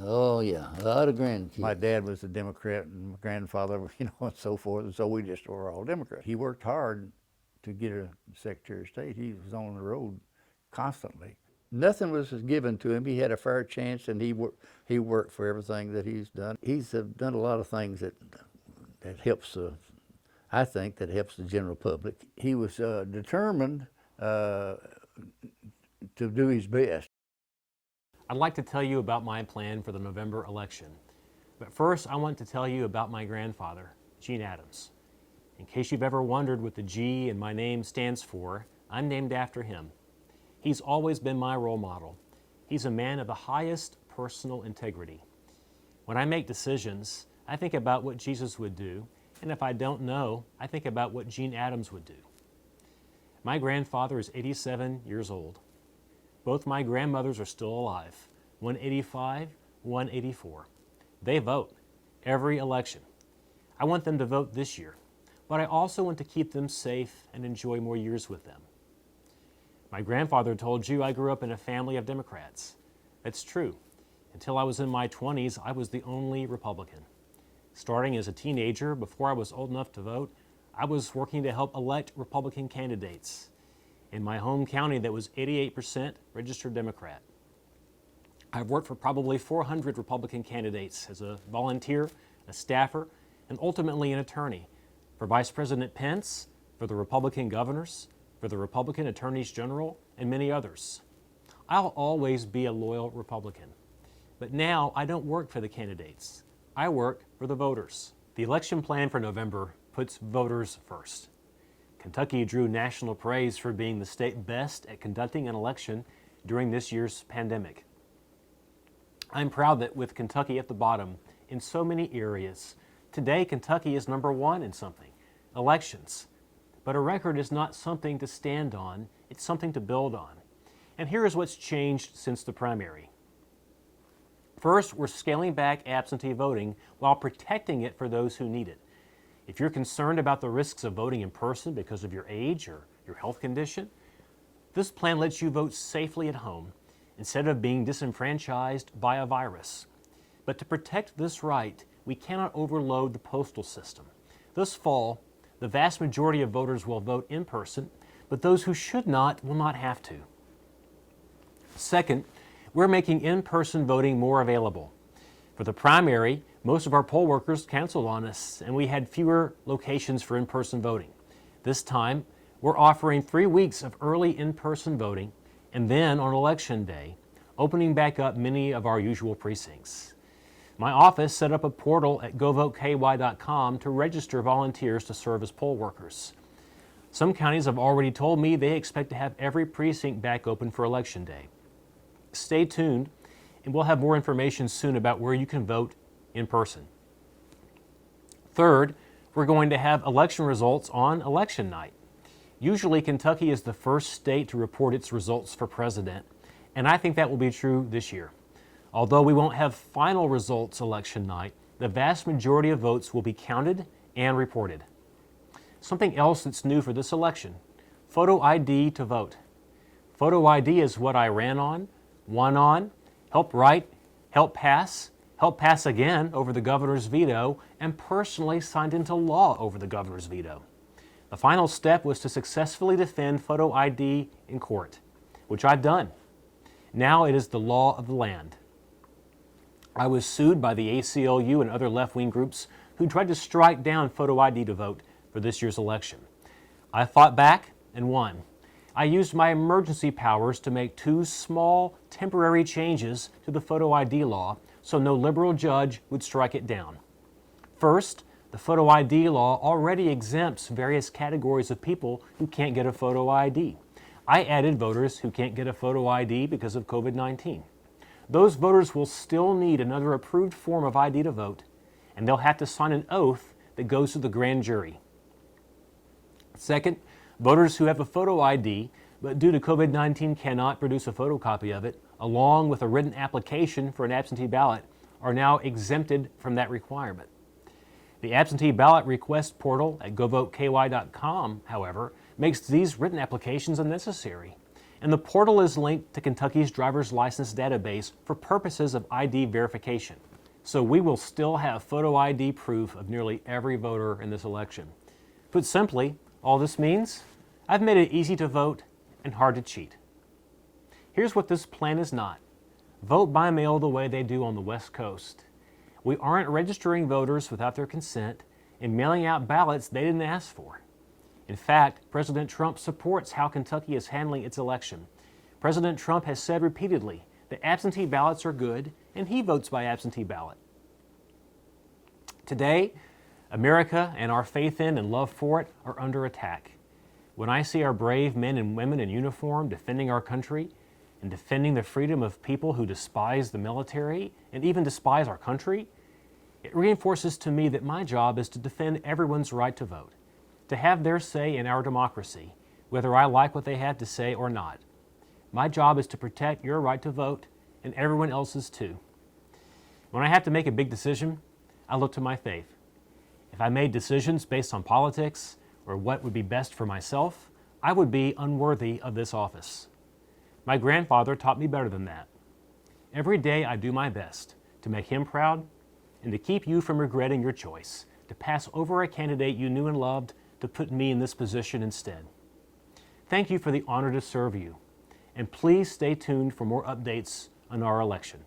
Oh yeah, a lot of grandkids. My dad was a Democrat and my grandfather, and so forth, and so we just were all Democrats. He worked hard to get a Secretary of State. He was on the road constantly. Nothing was given to him. He had a fair chance, and he worked for everything that he's done. He's done a lot of things that helps, I think, that helps the general public. He was determined to do his best. I'd like to tell you about my plan for the November election. But first, I want to tell you about my grandfather, Gene Adams. In case you've ever wondered what the G in my name stands for, I'm named after him. He's always been my role model. He's a man of the highest personal integrity. When I make decisions, I think about what Jesus would do, and if I don't know, I think about what Gene Adams would do. My grandfather is 87 years old. Both my grandmothers are still alive, one 85, one 84. They vote every election. I want them to vote this year, but I also want to keep them safe and enjoy more years with them. My grandfather told you I grew up in a family of Democrats. That's true. Until I was in my 20s, I was the only Republican. Starting as a teenager, before I was old enough to vote, I was working to help elect Republican candidates. In my home county, that was 88% registered Democrat. I've worked for probably 400 Republican candidates as a volunteer, a staffer, and ultimately an attorney for Vice President Pence, for the Republican governors, for the Republican attorneys general, and many others. I'll always be a loyal Republican. But now I don't work for the candidates. I work for the voters. The election plan for November puts voters first. Kentucky drew national praise for being the state best at conducting an election during this year's pandemic. I'm proud that with Kentucky at the bottom in so many areas, today Kentucky is number one in something, elections. But a record is not something to stand on, it's something to build on. And here is what's changed since the primary. First, we're scaling back absentee voting while protecting it for those who need it. If you're concerned about the risks of voting in person because of your age or your health condition, this plan lets you vote safely at home instead of being disenfranchised by a virus. But to protect this right, we cannot overload the postal system. This fall, the vast majority of voters will vote in person, but those who should not will not have to. Second, we're making in-person voting more available. For the primary, most of our poll workers canceled on us, and we had fewer locations for in-person voting. This time, we're offering 3 weeks of early in-person voting, and then on Election Day, opening back up many of our usual precincts. My office set up a portal at govoteky.com to register volunteers to serve as poll workers. Some counties have already told me they expect to have every precinct back open for Election Day. Stay tuned, and we'll have more information soon about where you can vote in person. Third, we're going to have election results on election night. Usually, Kentucky is the first state to report its results for president, and I think that will be true this year. Although we won't have final results election night, the vast majority of votes will be counted and reported. Something else that's new for this election, photo ID to vote. Photo ID is what I ran on, won on, helped write, helped pass again over the governor's veto, and personally signed into law over the governor's veto. The final step was to successfully defend photo ID in court, which I've done. Now it is the law of the land. I was sued by the ACLU and other left-wing groups who tried to strike down photo ID to vote for this year's election. I fought back and won. I used my emergency powers to make 2 small, temporary changes to the photo ID law so no liberal judge would strike it down. First, the photo ID law already exempts various categories of people who can't get a photo ID. I added voters who can't get a photo ID because of COVID-19. Those voters will still need another approved form of ID to vote, and they'll have to sign an oath that goes to the grand jury. Second, voters who have a photo ID but due to COVID-19 cannot produce a photocopy of it, along with a written application for an absentee ballot, are now exempted from that requirement. The absentee ballot request portal at govoteky.com, however, makes these written applications unnecessary. and the portal is linked to Kentucky's driver's license database for purposes of ID verification. So we will still have photo ID proof of nearly every voter in this election. Put simply, all this means, I've made it easy to vote and hard to cheat. Here's what this plan is not. Vote by mail the way they do on the West Coast. We aren't registering voters without their consent and mailing out ballots they didn't ask for. In fact, President Trump supports how Kentucky is handling its election. President Trump has said repeatedly that absentee ballots are good and he votes by absentee ballot. Today, America and our faith in and love for it are under attack. When I see our brave men and women in uniform defending our country and defending the freedom of people who despise the military and even despise our country, it reinforces to me that my job is to defend everyone's right to vote, to have their say in our democracy, whether I like what they have to say or not. My job is to protect your right to vote and everyone else's too. When I have to make a big decision, I look to my faith. If I made decisions based on politics or what would be best for myself, I would be unworthy of this office. My grandfather taught me better than that. Every day I do my best to make him proud and to keep you from regretting your choice, to pass over a candidate you knew and loved to put me in this position instead. Thank you for the honor to serve you, and please stay tuned for more updates on our election.